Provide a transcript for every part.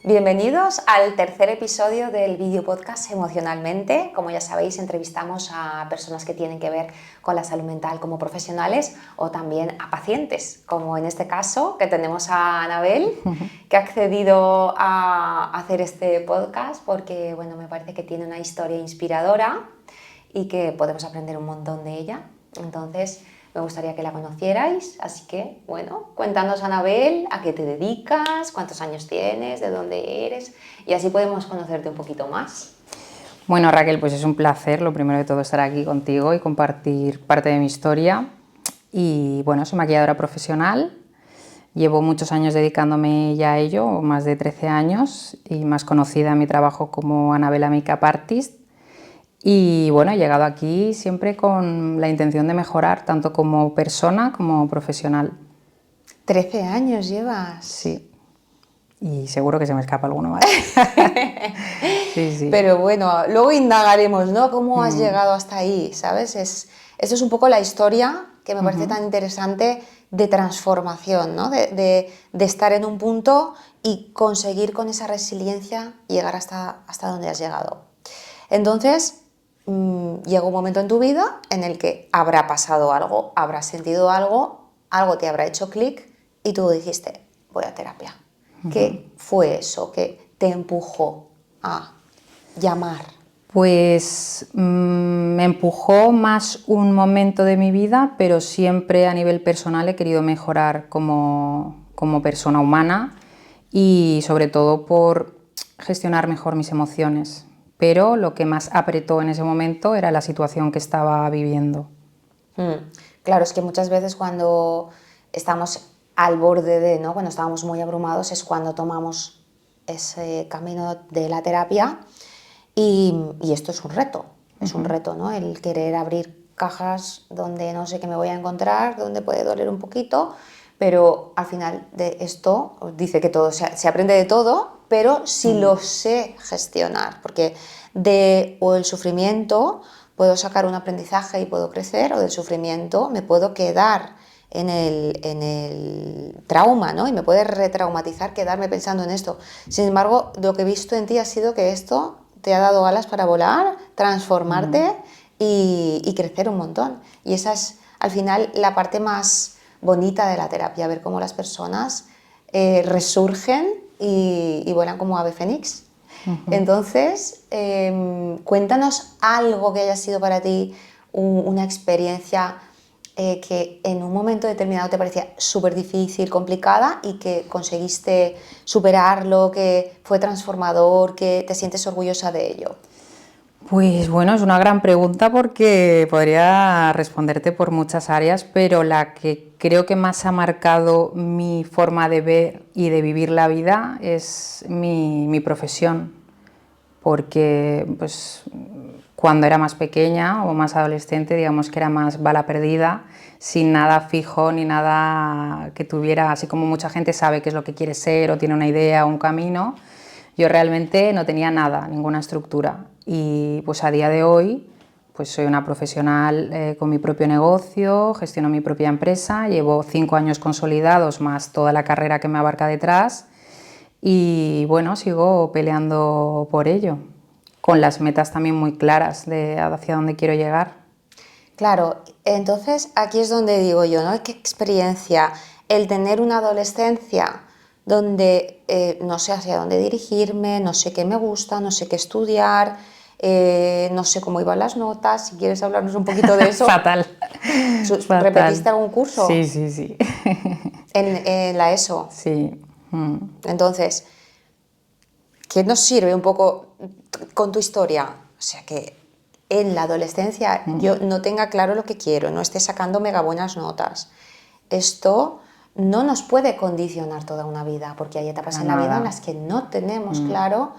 Bienvenidos al tercer episodio del video podcast Emocionalmente. Como ya sabéis, entrevistamos a personas que tienen que ver con la salud mental como profesionales o también a pacientes, como en este caso que tenemos a Anabel, que ha accedido a hacer este podcast porque me parece que tiene una historia inspiradora y que podemos aprender un montón de ella. Entonces, me gustaría que la conocierais, así que, cuéntanos, Anabel, a qué te dedicas, cuántos años tienes, de dónde eres, y así podemos conocerte un poquito más. Bueno, Raquel, pues es un placer, lo primero de todo, estar aquí contigo y compartir parte de mi historia. Y soy maquilladora profesional, llevo muchos años dedicándome ya a ello, más de 13 años, y más conocida en mi trabajo como Anabela Makeup Artist. Y he llegado aquí siempre con la intención de mejorar, tanto como persona como profesional. 13 años llevas. Sí, y seguro que se me escapa alguno más. Sí. Pero luego indagaremos, ¿no? ¿Cómo has llegado hasta ahí? ¿Sabes? Esto es un poco la historia que me parece tan interesante de transformación, ¿no? De estar en un punto y conseguir con esa resiliencia llegar hasta donde has llegado. Entonces, llega un momento en tu vida en el que habrá pasado algo, habrás sentido algo te habrá hecho clic y tú dijiste, voy a terapia. ¿Qué fue eso que te empujó a llamar? Pues me empujó más un momento de mi vida, pero siempre a nivel personal he querido mejorar como persona humana y sobre todo por gestionar mejor mis emociones. Pero lo que más apretó en ese momento era la situación que estaba viviendo. Claro, es que muchas veces cuando estamos al borde de, ¿no? Cuando estábamos muy abrumados es cuando tomamos ese camino de la terapia y esto es un reto, ¿no? El querer abrir cajas donde no sé qué me voy a encontrar, donde puede doler un poquito, pero al final de esto dice que todo se aprende de todo, pero si lo sé gestionar, porque o el sufrimiento puedo sacar un aprendizaje y puedo crecer, o del sufrimiento me puedo quedar en el trauma, ¿no? Y me puede retraumatizar quedarme pensando en esto. Sin embargo, lo que he visto en ti ha sido que esto te ha dado alas para volar, transformarte y crecer un montón. Y esa es, al final, la parte más bonita de la terapia, ver cómo las personas resurgen y vuelan como ave fénix. Entonces, cuéntanos algo que haya sido para ti una experiencia que en un momento determinado te parecía súper difícil, complicada y que conseguiste superarlo, que fue transformador, que te sientes orgullosa de ello. Pues es una gran pregunta porque podría responderte por muchas áreas, pero la que creo que más ha marcado mi forma de ver y de vivir la vida es mi profesión, porque cuando era más pequeña o más adolescente, digamos que era más bala perdida, sin nada fijo ni nada que tuviera, así como mucha gente sabe qué es lo que quiere ser o tiene una idea o un camino, yo realmente no tenía nada, ninguna estructura. Y a día de hoy soy una profesional con mi propio negocio, gestiono mi propia empresa, llevo 5 años consolidados más toda la carrera que me abarca detrás y sigo peleando por ello, con las metas también muy claras de hacia dónde quiero llegar. Claro, entonces aquí es donde digo yo, ¿no? ¿Qué experiencia el tener una adolescencia donde no sé hacia dónde dirigirme, no sé qué me gusta, no sé qué estudiar, no sé cómo iban las notas? Si quieres hablarnos un poquito de eso. Fatal. ¿Repetiste algún curso? Sí. En la ESO. Sí. Entonces, ¿qué nos sirve un poco con tu historia? O sea, que en la adolescencia yo no tenga claro lo que quiero, no esté sacando mega buenas notas. Esto no nos puede condicionar toda una vida, porque hay etapas en la vida en las que no tenemos claro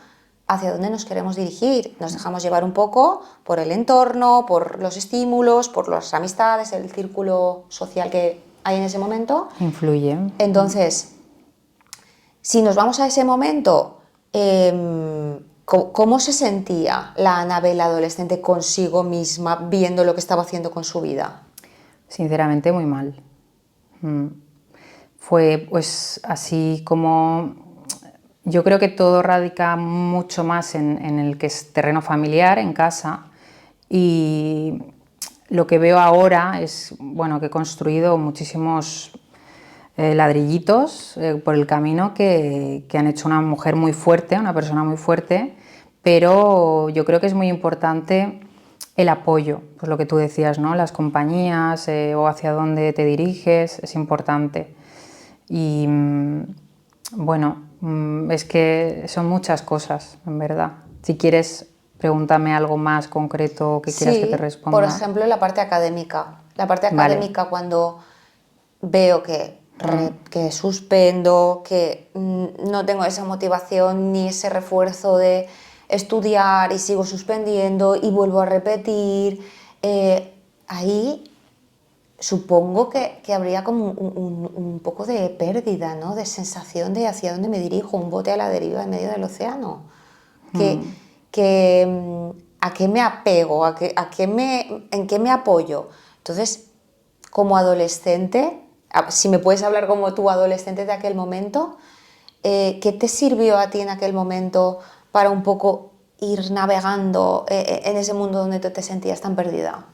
hacia dónde nos queremos dirigir. Nos dejamos llevar un poco por el entorno, por los estímulos, por las amistades, el círculo social que hay en ese momento. Influye. Entonces, si nos vamos a ese momento, ¿cómo se sentía la Anabel adolescente consigo misma viendo lo que estaba haciendo con su vida? Sinceramente, muy mal. Fue así como yo creo que todo radica mucho más en el que es terreno familiar, en casa, y lo que veo ahora es, bueno, que he construido muchísimos ladrillitos por el camino que han hecho una mujer muy fuerte, una persona muy fuerte, pero yo creo que es muy importante el apoyo, pues lo que tú decías, ¿no? Las compañías o hacia dónde te diriges, es importante. Y bueno, es que son muchas cosas, en verdad. Si quieres, pregúntame algo más concreto que quieras que te Sí, por responda. ejemplo, la parte académica. La parte Vale. académica cuando veo que suspendo, que no tengo esa motivación ni ese refuerzo de estudiar y sigo suspendiendo y vuelvo a repetir, ahí supongo que habría como un poco de pérdida, ¿no? De sensación de hacia dónde me dirijo, un bote a la deriva en medio del océano. Que, ¿A qué me apego? ¿En qué me apoyo? Entonces, como adolescente, si me puedes hablar como tú, adolescente de aquel momento, ¿qué te sirvió a ti en aquel momento para un poco ir navegando en ese mundo donde tú te sentías tan perdida?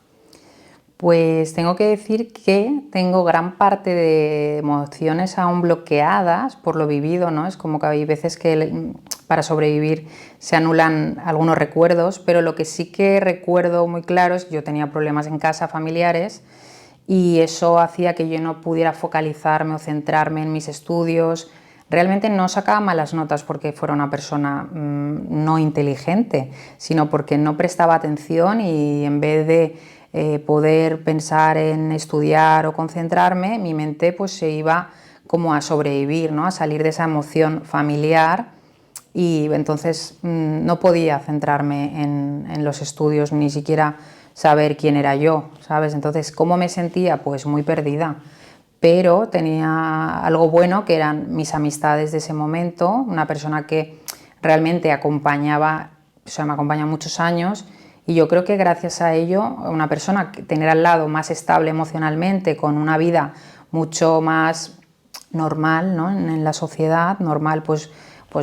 Pues tengo que decir que tengo gran parte de emociones aún bloqueadas por lo vivido, ¿no? Es como que hay veces que para sobrevivir se anulan algunos recuerdos, pero lo que sí que recuerdo muy claro es que yo tenía problemas en casa familiares y eso hacía que yo no pudiera focalizarme o centrarme en mis estudios. Realmente no sacaba malas notas porque fuera una persona no inteligente, sino porque no prestaba atención y en vez de poder pensar en estudiar o concentrarme, mi mente pues se iba como a sobrevivir, ¿no? A salir de esa emoción familiar y entonces no podía centrarme en los estudios, ni siquiera saber quién era yo, ¿sabes? Entonces, ¿cómo me sentía? Pues muy perdida. Pero tenía algo bueno que eran mis amistades de ese momento, una persona que realmente acompañaba, o sea, me acompaña muchos años y yo creo que gracias a ello, una persona que tener al lado más estable emocionalmente, con una vida mucho más normal, ¿no? En la sociedad, normal pues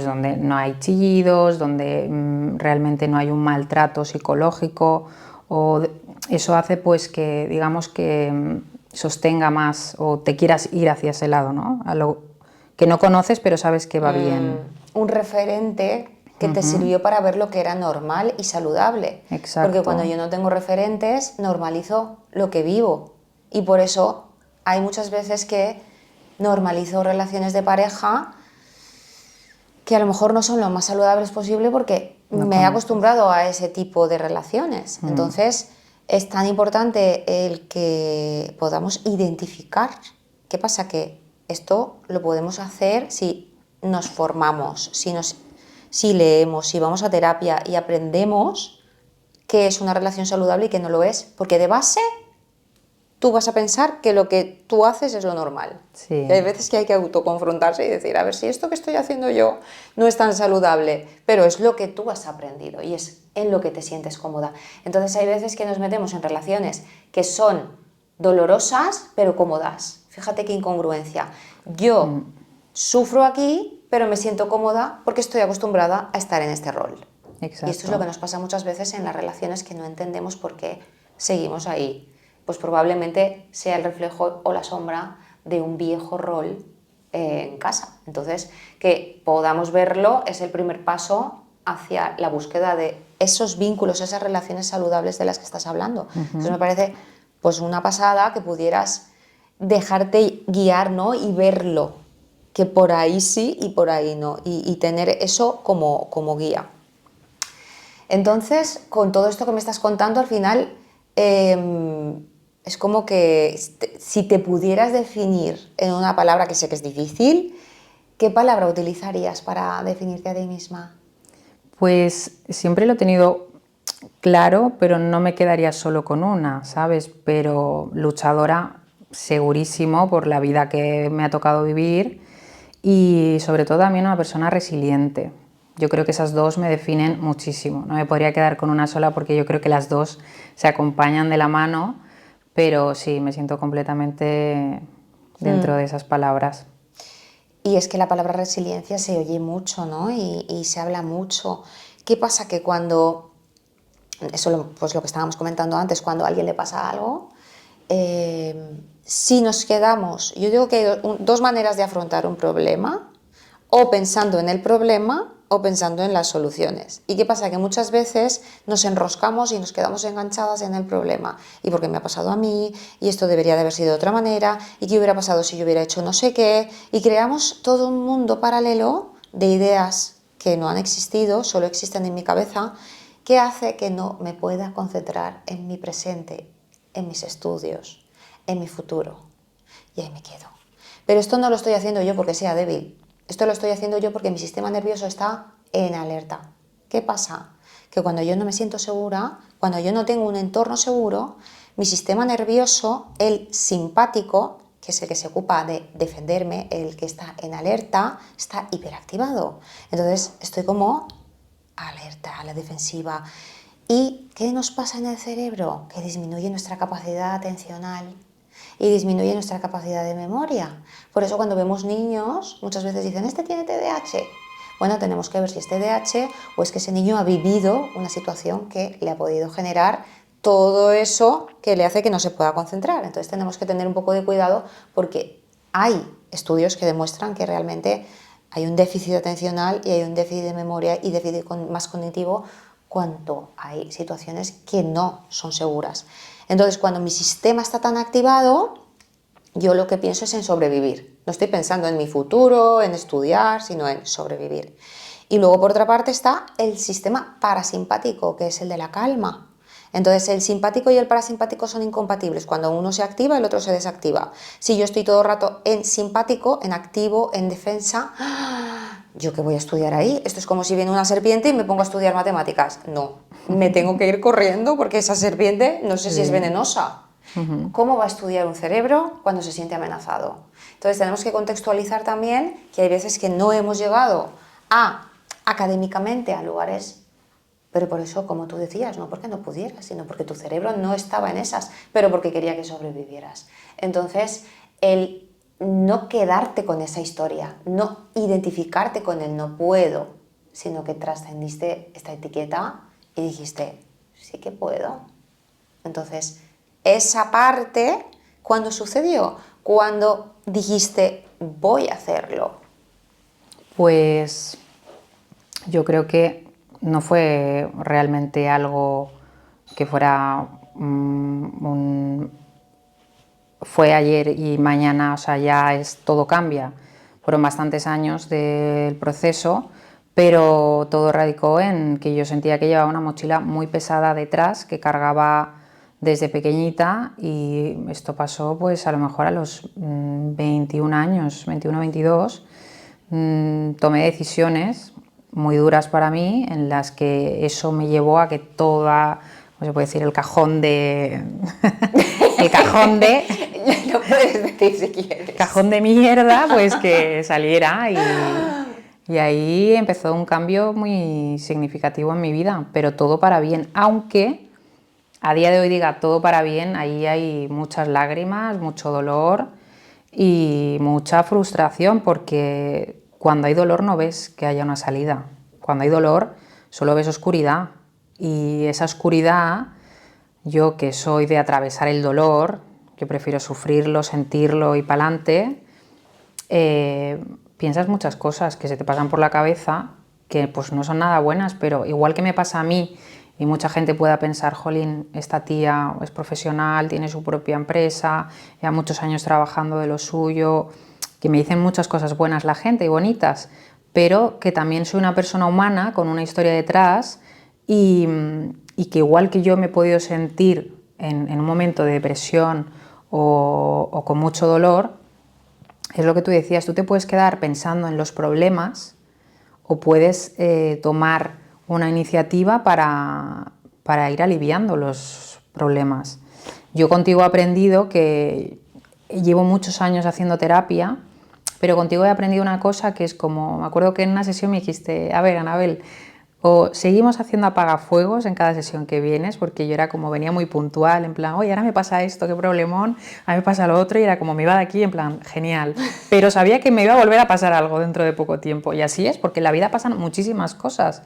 donde no hay chillidos, donde realmente no hay un maltrato psicológico, eso hace pues que digamos que sostenga más o te quieras ir hacia ese lado, ¿no? A lo que no conoces pero sabes que va bien. Un referente que te sirvió para ver lo que era normal y saludable. Porque cuando Exacto. yo no tengo referentes, normalizo lo que vivo. Y por eso hay muchas veces que normalizo relaciones de pareja que a lo mejor no son lo más saludables posible porque No me he conoces. acostumbrado a ese tipo de relaciones. Entonces, es tan importante el que podamos identificar. ¿Qué pasa? Que esto lo podemos hacer si nos formamos, si leemos, si vamos a terapia y aprendemos qué es una relación saludable y qué no lo es. Porque de base tú vas a pensar que lo que tú haces es lo normal. Sí. Y hay veces que hay que autoconfrontarse y decir, a ver, si esto que estoy haciendo yo no es tan saludable, pero es lo que tú has aprendido y es en lo que te sientes cómoda. Entonces hay veces que nos metemos en relaciones que son dolorosas, pero cómodas. Fíjate qué incongruencia. Yo sufro aquí, pero me siento cómoda porque estoy acostumbrada a estar en este rol. Y esto es lo que Exacto. nos pasa muchas veces en las relaciones, que no entendemos por qué seguimos ahí. Pues probablemente sea el reflejo o la sombra de un viejo rol en casa. Entonces, que podamos verlo es el primer paso hacia la búsqueda de esos vínculos, esas relaciones saludables de las que estás hablando. Entonces me parece pues una pasada que pudieras dejarte guiar, ¿no? Y verlo, que por ahí sí y por ahí no, y tener eso como guía. Entonces, con todo esto que me estás contando, al final es como que si te pudieras definir en una palabra, que sé que es difícil, ¿qué palabra utilizarías para definirte a ti misma? Pues siempre lo he tenido claro, pero no me quedaría solo con una, ¿sabes? Pero luchadora segurísimo por la vida que me ha tocado vivir y sobre todo también una persona resiliente. Yo creo que esas dos me definen muchísimo. No me podría quedar con una sola porque yo creo que las dos se acompañan de la mano, pero sí, me siento completamente dentro de esas palabras. Y es que la palabra resiliencia se oye mucho, ¿no? Y se habla mucho. ¿Qué pasa? Que cuando, pues lo que estábamos comentando antes, cuando a alguien le pasa algo, si nos quedamos, yo digo que hay dos maneras de afrontar un problema, o pensando en el problema o pensando en las soluciones. ¿Y qué pasa? Que muchas veces nos enroscamos y nos quedamos enganchadas en el problema. ¿Y por qué me ha pasado a mí? Y esto debería de haber sido de otra manera. ¿Y qué hubiera pasado si yo hubiera hecho no sé qué? Y creamos todo un mundo paralelo de ideas que no han existido, solo existen en mi cabeza, que hace que no me pueda concentrar en mi presente, en mis estudios, en mi futuro. Y ahí me quedo. Pero esto no lo estoy haciendo yo porque sea débil. Esto lo estoy haciendo yo porque mi sistema nervioso está en alerta. ¿Qué pasa? Que cuando yo no me siento segura, cuando yo no tengo un entorno seguro, mi sistema nervioso, el simpático, que es el que se ocupa de defenderme, el que está en alerta, está hiperactivado. Entonces estoy como alerta, a la defensiva. ¿Y qué nos pasa en el cerebro? Que disminuye nuestra capacidad atencional y disminuye nuestra capacidad de memoria. Por eso cuando vemos niños, muchas veces dicen, este tiene TDAH. Bueno, tenemos que ver si es TDAH o es que ese niño ha vivido una situación que le ha podido generar todo eso que le hace que no se pueda concentrar. Entonces tenemos que tener un poco de cuidado porque hay estudios que demuestran que realmente hay un déficit atencional y hay un déficit de memoria y déficit más cognitivo cuando hay situaciones que no son seguras. Entonces, cuando mi sistema está tan activado, yo lo que pienso es en sobrevivir. No estoy pensando en mi futuro, en estudiar, sino en sobrevivir. Y luego, por otra parte, está el sistema parasimpático, que es el de la calma. Entonces, el simpático y el parasimpático son incompatibles. Cuando uno se activa, el otro se desactiva. Si yo estoy todo el rato en simpático, en activo, en defensa, ¿yo qué voy a estudiar ahí? Esto es como si viene una serpiente y me pongo a estudiar matemáticas. No, me tengo que ir corriendo porque esa serpiente no sé si es venenosa. ¿Cómo va a estudiar un cerebro cuando se siente amenazado? Entonces tenemos que contextualizar también que hay veces que no hemos llegado académicamente a lugares, pero por eso, como tú decías, no porque no pudieras, sino porque tu cerebro no estaba en esas, pero porque quería que sobrevivieras. Entonces, el no quedarte con esa historia, no identificarte con el no puedo, sino que trascendiste esta etiqueta y dijiste, sí que puedo. Entonces, esa parte, ¿cuándo sucedió? Cuando dijiste, voy a hacerlo. Pues yo creo que no fue realmente algo que fuera fue ayer y mañana, o sea, ya es todo cambia. Fueron bastantes años del proceso, pero todo radicó en que yo sentía que llevaba una mochila muy pesada detrás, que cargaba desde pequeñita, y esto pasó pues a lo mejor a los 21 años, 21, 22, tomé decisiones muy duras para mí, en las que eso me llevó a que toda, ¿cómo se puede decir? El cajón de... el cajón de... Lo puedes decir si quieres. Cajón de mierda, pues que saliera, y ahí empezó un cambio muy significativo en mi vida, pero todo para bien, aunque a día de hoy diga todo para bien, ahí hay muchas lágrimas, mucho dolor y mucha frustración, porque cuando hay dolor no ves que haya una salida, cuando hay dolor solo ves oscuridad, y esa oscuridad, yo que soy de atravesar el dolor, que prefiero sufrirlo, sentirlo y pa'lante, piensas muchas cosas que se te pasan por la cabeza que pues no son nada buenas, pero igual que me pasa a mí y mucha gente pueda pensar, jolín, esta tía es profesional, tiene su propia empresa, lleva muchos años trabajando de lo suyo, que me dicen muchas cosas buenas la gente y bonitas, pero que también soy una persona humana con una historia detrás, y que igual que yo me he podido sentir en un momento de depresión o con mucho dolor, es lo que tú decías, tú te puedes quedar pensando en los problemas o puedes tomar una iniciativa para ir aliviando los problemas. Yo contigo he aprendido que llevo muchos años haciendo terapia, pero contigo he aprendido una cosa que es como, me acuerdo que en una sesión me dijiste, a ver, Anabel, o seguimos haciendo apagafuegos en cada sesión que vienes, porque yo era como, venía muy puntual, en plan, oye, ahora me pasa esto, qué problemón, a mí me pasa lo otro, y era como, me iba de aquí, en plan, genial. Pero sabía que me iba a volver a pasar algo dentro de poco tiempo, y así es, porque en la vida pasan muchísimas cosas,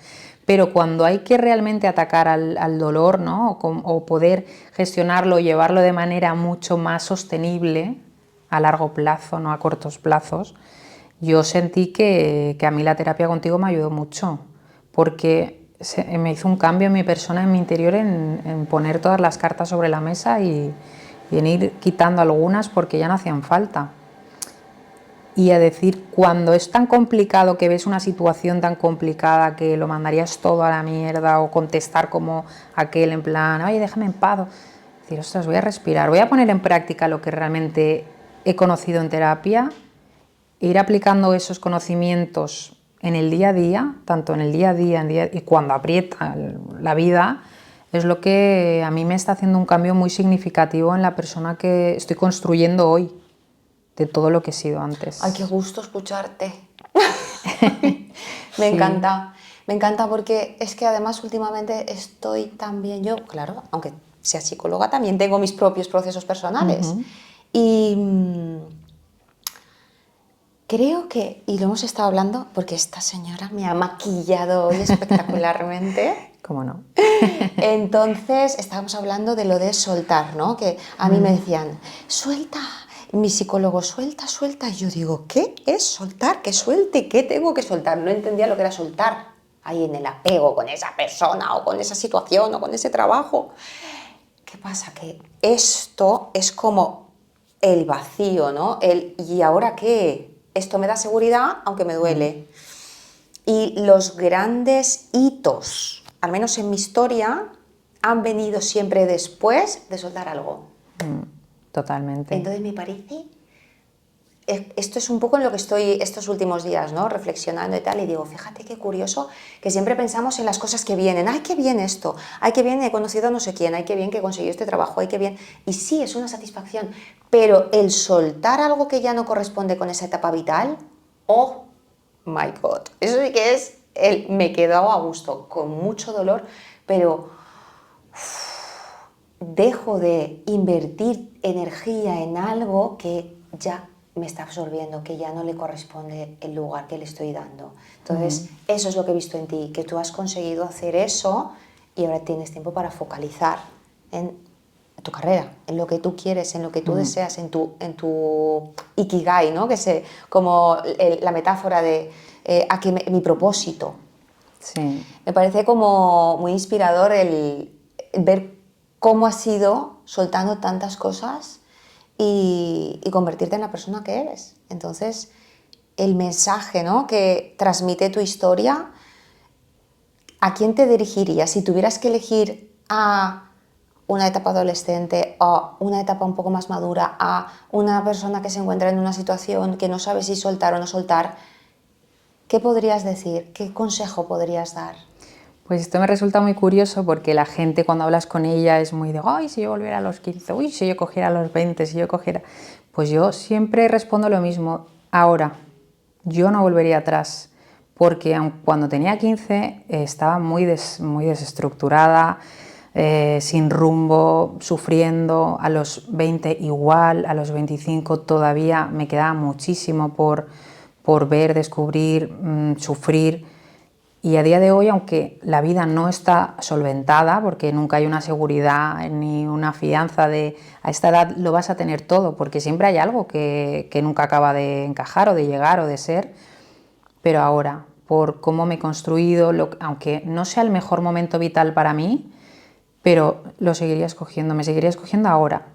pero cuando hay que realmente atacar al dolor, ¿no? O poder gestionarlo, llevarlo de manera mucho más sostenible, a largo plazo, no a cortos plazos, yo sentí que a mí la terapia contigo me ayudó mucho, porque me hizo un cambio en mi persona, en mi interior, en poner todas las cartas sobre la mesa y en ir quitando algunas porque ya no hacían falta. Y a decir, cuando es tan complicado, que ves una situación tan complicada que lo mandarías todo a la mierda, o contestar como aquel en plan, oye, déjame en paz, decir, ostras, voy a respirar, voy a poner en práctica lo que realmente he conocido en terapia, e ir aplicando esos conocimientos en el día a día, tanto en el día a día, y cuando aprieta la vida, es lo que a mí me está haciendo un cambio muy significativo en la persona que estoy construyendo hoy, de todo lo que he sido antes. Ay, qué gusto escucharte. Me encanta porque es que además últimamente estoy también, yo, claro, aunque sea psicóloga, también tengo mis propios procesos personales. Y creo que, y lo hemos estado hablando, porque esta señora me ha maquillado hoy espectacularmente. ¿Cómo no? Entonces estábamos hablando de lo de soltar, ¿no? Que a mí me decían, suelta. Mi psicólogo, suelta, suelta. Y yo digo, ¿qué es soltar? ¿Qué suelte? ¿Qué tengo que soltar? No entendía lo que era soltar. Ahí en el apego con esa persona o con esa situación o con ese trabajo. ¿Qué pasa? Que esto es como el vacío, ¿no? ¿Y ahora qué? Esto me da seguridad, aunque me duele. Y los grandes hitos, al menos en mi historia, han venido siempre después de soltar algo. Totalmente. Entonces me parece, esto es un poco en lo que estoy estos últimos días, ¿no? Reflexionando y tal, y digo, fíjate qué curioso que siempre pensamos en las cosas que vienen. ¡Ay, qué bien esto! ¡Ay, qué bien he conocido a no sé quién! ¡Ay, qué bien que he conseguido este trabajo! ¡Ay, qué bien! Y sí, es una satisfacción, pero el soltar algo que ya no corresponde con esa etapa vital, ¡oh, my God! Eso sí que es, me he quedado a gusto, con mucho dolor, pero dejo de invertir energía en algo que ya me está absorbiendo, que ya no le corresponde el lugar que le estoy dando. Entonces, eso es lo que he visto en ti, que tú has conseguido hacer eso y ahora tienes tiempo para focalizar en tu carrera, en lo que tú quieres, en lo que tú deseas, en tu ikigai, ¿no? Que es como la metáfora de aquí mi propósito. Sí. Me parece como muy inspirador el ver cómo has ido soltando tantas cosas y convertirte en la persona que eres. Entonces, el mensaje, ¿no?, que transmite tu historia, ¿a quién te dirigirías? Si tuvieras que elegir a una etapa adolescente, a una etapa un poco más madura, a una persona que se encuentra en una situación que no sabe si soltar o no soltar, ¿qué podrías decir? ¿Qué consejo podrías dar? Pues esto me resulta muy curioso porque la gente, cuando hablas con ella, es muy de, ay, si yo volviera a los 15, uy, si yo cogiera a los 20, si yo cogiera... Pues yo siempre respondo lo mismo. Ahora, yo no volvería atrás, porque cuando tenía 15 estaba muy desestructurada, sin rumbo, sufriendo. A los 20 igual, a los 25 todavía me quedaba muchísimo por ver, descubrir, sufrir. Y a día de hoy, aunque la vida no está solventada, porque nunca hay una seguridad ni una fianza de a esta edad lo vas a tener todo, porque siempre hay algo que nunca acaba de encajar o de llegar o de ser, pero ahora, por cómo me he construido, aunque no sea el mejor momento vital para mí, pero lo seguiría escogiendo, me seguiría escogiendo ahora.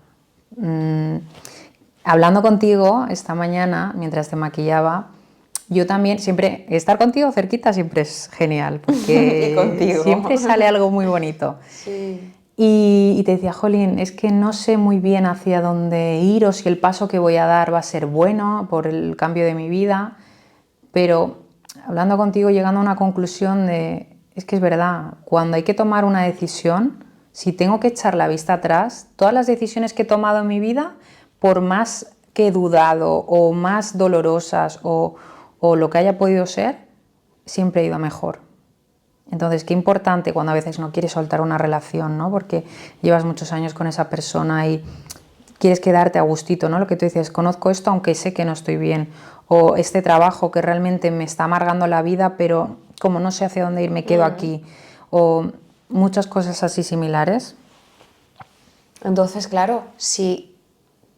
Hablando contigo esta mañana, mientras te maquillaba, yo también, siempre, estar contigo cerquita siempre es genial, porque Y contigo. siempre sale algo muy bonito. Sí. Y te decía, jolín, es que no sé muy bien hacia dónde ir o si el paso que voy a dar va a ser bueno por el cambio de mi vida, pero hablando contigo, llegando a una conclusión de, es que es verdad, cuando hay que tomar una decisión, si tengo que echar la vista atrás, todas las decisiones que he tomado en mi vida, por más que he dudado o más dolorosas o lo que haya podido ser, siempre he ido a mejor. Entonces, qué importante cuando a veces no quieres soltar una relación, ¿no? Porque llevas muchos años con esa persona y quieres quedarte a gustito, ¿no? Lo que tú dices, conozco esto aunque sé que no estoy bien, o este trabajo que realmente me está amargando la vida, pero como no sé hacia dónde ir, me quedo aquí, o muchas cosas así similares. Entonces, claro, si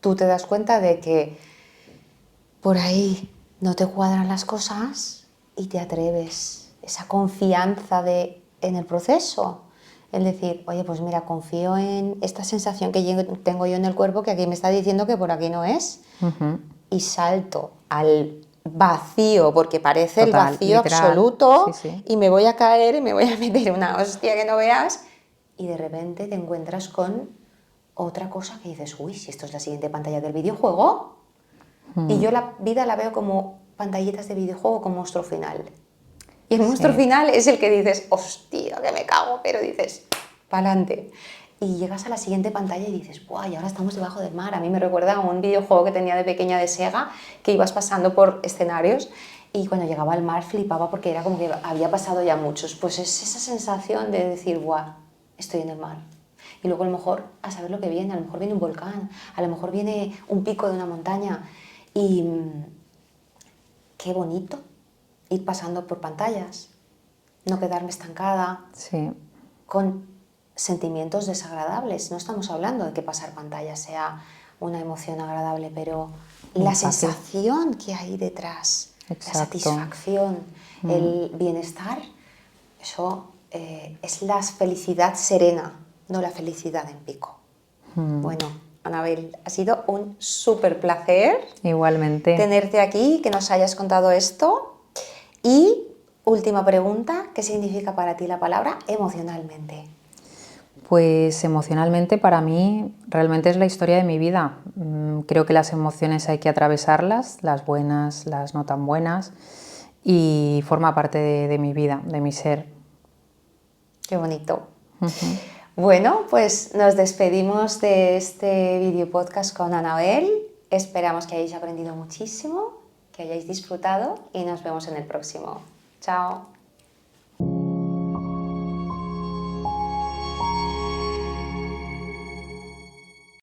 tú te das cuenta de que por ahí no te cuadran las cosas y te atreves, esa confianza en el proceso, el decir, oye, pues mira, confío en esta sensación que tengo yo en el cuerpo que aquí me está diciendo que por aquí no es, y salto al vacío, porque parece el Total, vacío literal. absoluto, Sí, sí. y me voy a caer y me voy a meter una hostia que no veas, y de repente te encuentras con otra cosa que dices, uy, si esto es la siguiente pantalla del videojuego. Y yo la vida la veo como pantallitas de videojuego con monstruo final. Y el monstruo Sí. final es el que dices, hostia, que me cago, pero dices, pa'lante. Y llegas a la siguiente pantalla y dices, ¡buah! Y ahora estamos debajo del mar. A mí me recuerda a un videojuego que tenía de pequeña de Sega, que ibas pasando por escenarios y cuando llegaba al mar flipaba porque era como que había pasado ya muchos. Pues es esa sensación de decir, ¡buah! Estoy en el mar. Y luego a lo mejor, a saber lo que viene, a lo mejor viene un volcán, a lo mejor viene un pico de una montaña. Y qué bonito ir pasando por pantallas, no quedarme estancada Sí. con sentimientos desagradables. No estamos hablando de que pasar pantallas sea una emoción agradable, pero Muy la fácil. sensación que hay detrás, la Exacto. satisfacción, el bienestar, eso es la felicidad serena, no la felicidad en pico. Bueno, Anabel, ha sido un súper placer Igualmente. tenerte aquí, que nos hayas contado esto. Y última pregunta, ¿qué significa para ti la palabra emocionalmente? Pues emocionalmente para mí realmente es la historia de mi vida. Creo que las emociones hay que atravesarlas, las buenas, las no tan buenas, y forma parte de mi vida, de mi ser. Qué bonito. Bueno, pues nos despedimos de este video podcast con Anabel. Esperamos que hayáis aprendido muchísimo, que hayáis disfrutado y nos vemos en el próximo. Chao.